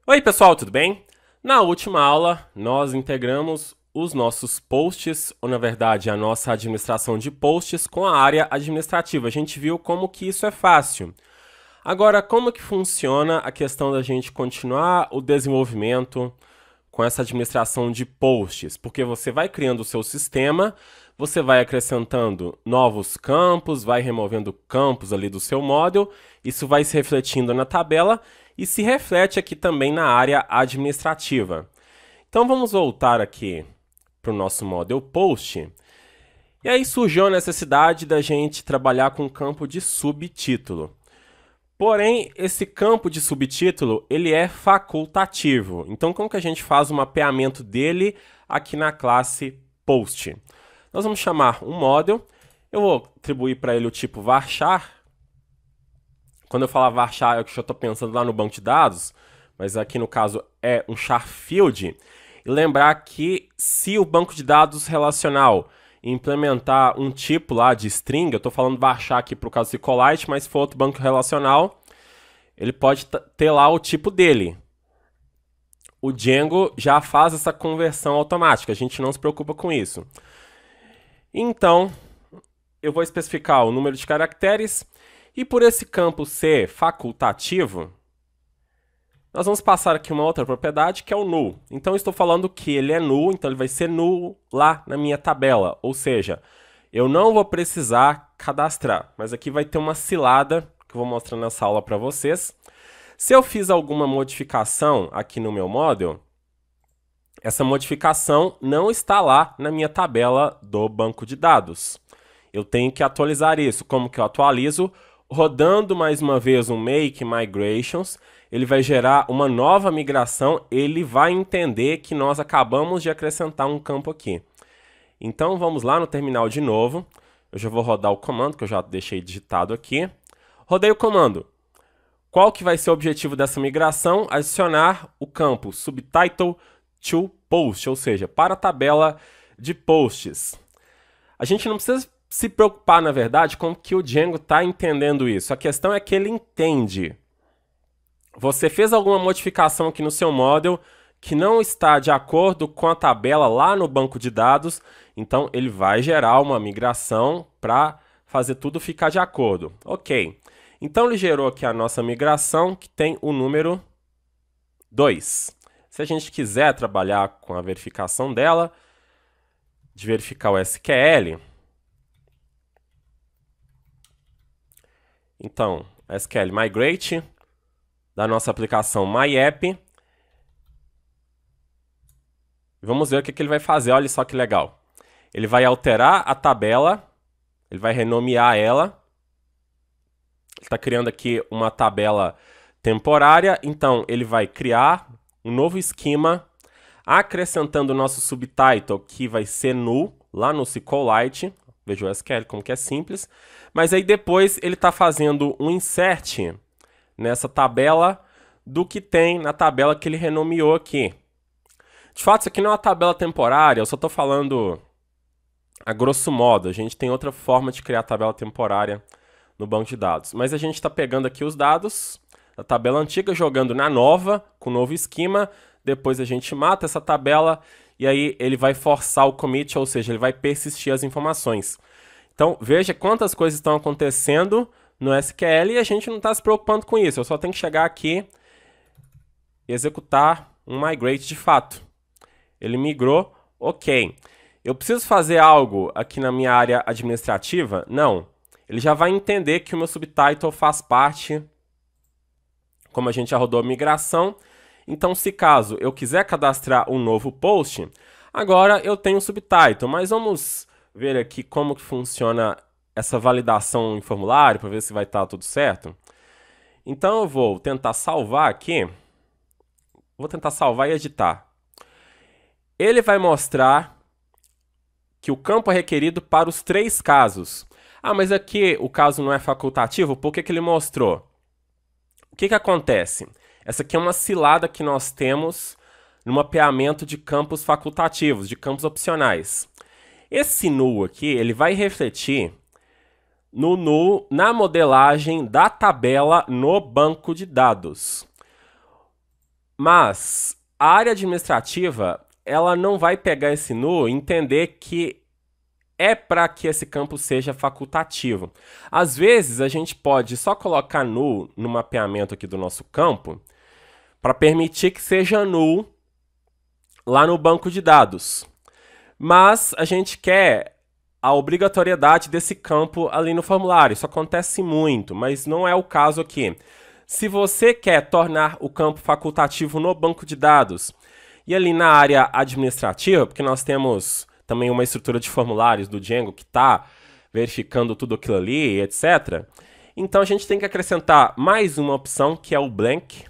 Oi, pessoal, tudo bem? Na última aula, nós integramos os nossos posts, ou na verdade, a nossa administração de posts com a área administrativa. A gente viu como que isso é fácil. Agora, como que funciona a questão da gente continuar o desenvolvimento com essa administração de posts? Porque você vai criando o seu sistema, você vai acrescentando novos campos, vai removendo campos ali do seu model, isso vai se refletindo na tabela e se reflete aqui também na área administrativa. Então vamos voltar aqui para o nosso model post. E aí surgiu a necessidade da gente trabalhar com o campo de subtítulo. Porém, esse campo de subtítulo, ele é facultativo. Então, como que a gente faz o mapeamento dele aqui na classe post? Nós vamos chamar um model. Eu vou atribuir para ele o tipo varchar. Quando eu falar varchar, eu já estou pensando lá no banco de dados, mas aqui no caso é um char field. E lembrar que se o banco de dados relacional implementar um tipo lá de string, eu estou falando varchar aqui para o caso SQLite, mas se for outro banco relacional, ele pode ter lá o tipo dele. O Django já faz essa conversão automática, a gente não se preocupa com isso. Então, eu vou especificar o número de caracteres, e por esse campo ser facultativo, nós vamos passar aqui uma outra propriedade que é o null. Então, eu estou falando que ele é null, então ele vai ser null lá na minha tabela. Ou seja, eu não vou precisar cadastrar, mas aqui vai ter uma cilada que eu vou mostrar nessa aula para vocês. Se eu fiz alguma modificação aqui no meu model, essa modificação não está lá na minha tabela do banco de dados. Eu tenho que atualizar isso. Como que eu atualizo? Rodando mais uma vez um make migrations, ele vai gerar uma nova migração, ele vai entender que nós acabamos de acrescentar um campo aqui. Então vamos lá no terminal de novo, eu já vou rodar o comando, que eu já deixei digitado aqui. Rodei o comando. Qual que vai ser o objetivo dessa migração? Adicionar o campo subtitle to post, ou seja, para a tabela de posts. A gente não precisa se preocupar, na verdade, com que o Django está entendendo isso. A questão é que ele entende. Você fez alguma modificação aqui no seu model que não está de acordo com a tabela lá no banco de dados, então ele vai gerar uma migração para fazer tudo ficar de acordo. Ok. Então ele gerou aqui a nossa migração que tem o número 2. Se a gente quiser trabalhar com a verificação dela, de verificar o SQL, então, SQL migrate da nossa aplicação MyApp. Vamos ver o que ele vai fazer, olha só que legal. Ele vai alterar a tabela, ele vai renomear ela. Ele está criando aqui uma tabela temporária, então ele vai criar um novo esquema, acrescentando o nosso subtitle, que vai ser null, lá no SQLite. Veja o SQL como que é simples. Mas aí depois ele está fazendo um insert nessa tabela do que tem na tabela que ele renomeou aqui. De fato, isso aqui não é uma tabela temporária, eu só estou falando a grosso modo. A gente tem outra forma de criar tabela temporária no banco de dados. Mas a gente está pegando aqui os dados da tabela antiga, jogando na nova, com o novo esquema. Depois a gente mata essa tabela e aí ele vai forçar o commit, ou seja, ele vai persistir as informações. Então, veja quantas coisas estão acontecendo no SQL e a gente não está se preocupando com isso. Eu só tenho que chegar aqui e executar um migrate de fato. Ele migrou, ok. Eu preciso fazer algo aqui na minha área administrativa? Não. Ele já vai entender que o meu subtitle faz parte, como a gente já rodou a migração. Então, se caso eu quiser cadastrar um novo post, agora eu tenho o subtitle, mas vamos ver aqui como que funciona essa validação em formulário, para ver se vai estar tudo certo. Então, eu vou tentar salvar aqui. Vou tentar salvar e editar. Ele vai mostrar que o campo é requerido para os 3 casos. Ah, mas aqui o caso não é facultativo, por que ele mostrou? O que acontece? Essa aqui é uma cilada que nós temos no mapeamento de campos facultativos, de campos opcionais. Esse null aqui, ele vai refletir no null na modelagem da tabela no banco de dados. Mas a área administrativa, ela não vai pegar esse null e entender que é para que esse campo seja facultativo. Às vezes, a gente pode só colocar null no mapeamento aqui do nosso campo para permitir que seja null lá no banco de dados. Mas a gente quer a obrigatoriedade desse campo ali no formulário. Isso acontece muito, mas não é o caso aqui. Se você quer tornar o campo facultativo no banco de dados e ali na área administrativa, porque nós temos também uma estrutura de formulários do Django que está verificando tudo aquilo ali, etc. Então a gente tem que acrescentar mais uma opção que é o blank.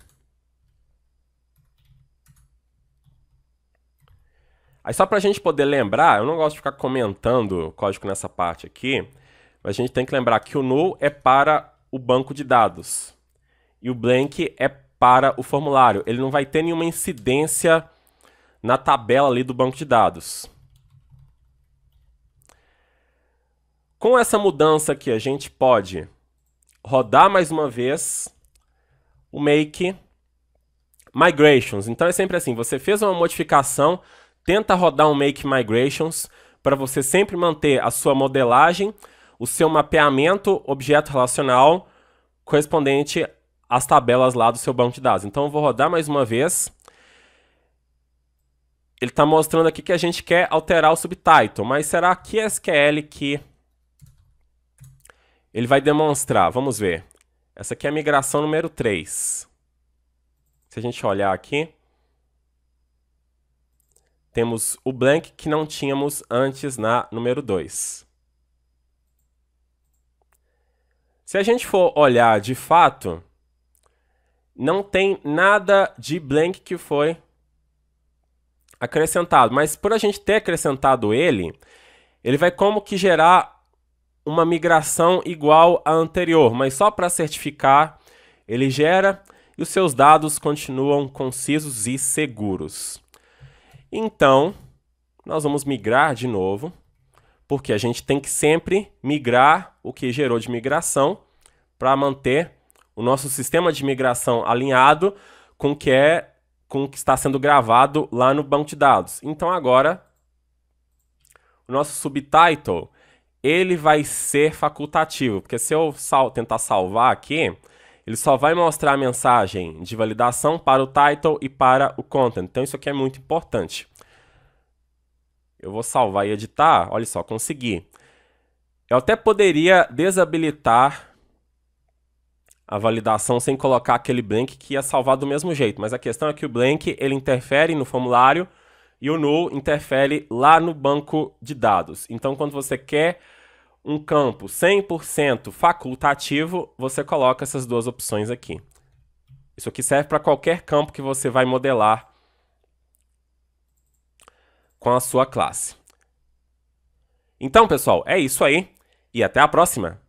Aí só para a gente poder lembrar, eu não gosto de ficar comentando o código nessa parte aqui, mas a gente tem que lembrar que o null é para o banco de dados e o blank é para o formulário. Ele não vai ter nenhuma incidência na tabela ali do banco de dados. Com essa mudança aqui, a gente pode rodar mais uma vez o make migrations. Então é sempre assim, você fez uma modificação, tenta rodar um make migrations para você sempre manter a sua modelagem, o seu mapeamento objeto relacional correspondente às tabelas lá do seu banco de dados. Então eu vou rodar mais uma vez. Ele está mostrando aqui que a gente quer alterar o subtitle, mas será que SQL que ele vai demonstrar? Vamos ver. Essa aqui é a migração número 3. Se a gente olhar aqui, temos o blank que não tínhamos antes na número 2. Se a gente for olhar de fato, não tem nada de blank que foi acrescentado. Mas por a gente ter acrescentado ele vai como que gerar uma migração igual à anterior. Mas só para certificar, ele gera e os seus dados continuam concisos e seguros. Então, nós vamos migrar de novo, porque a gente tem que sempre migrar o que gerou de migração para manter o nosso sistema de migração alinhado com o que está sendo gravado lá no banco de dados. Então agora, o nosso subtitle, ele vai ser facultativo, porque se eu tentar salvar aqui, ele só vai mostrar a mensagem de validação para o title e para o content. Então isso aqui é muito importante. Eu vou salvar e editar. Olha só, consegui. Eu até poderia desabilitar a validação sem colocar aquele blank que ia salvar do mesmo jeito. Mas a questão é que o blank ele interfere no formulário e o null interfere lá no banco de dados. Então quando você quer um campo 100% facultativo, você coloca essas duas opções aqui. Isso aqui serve para qualquer campo que você vai modelar com a sua classe. Então, pessoal, é isso aí e até a próxima!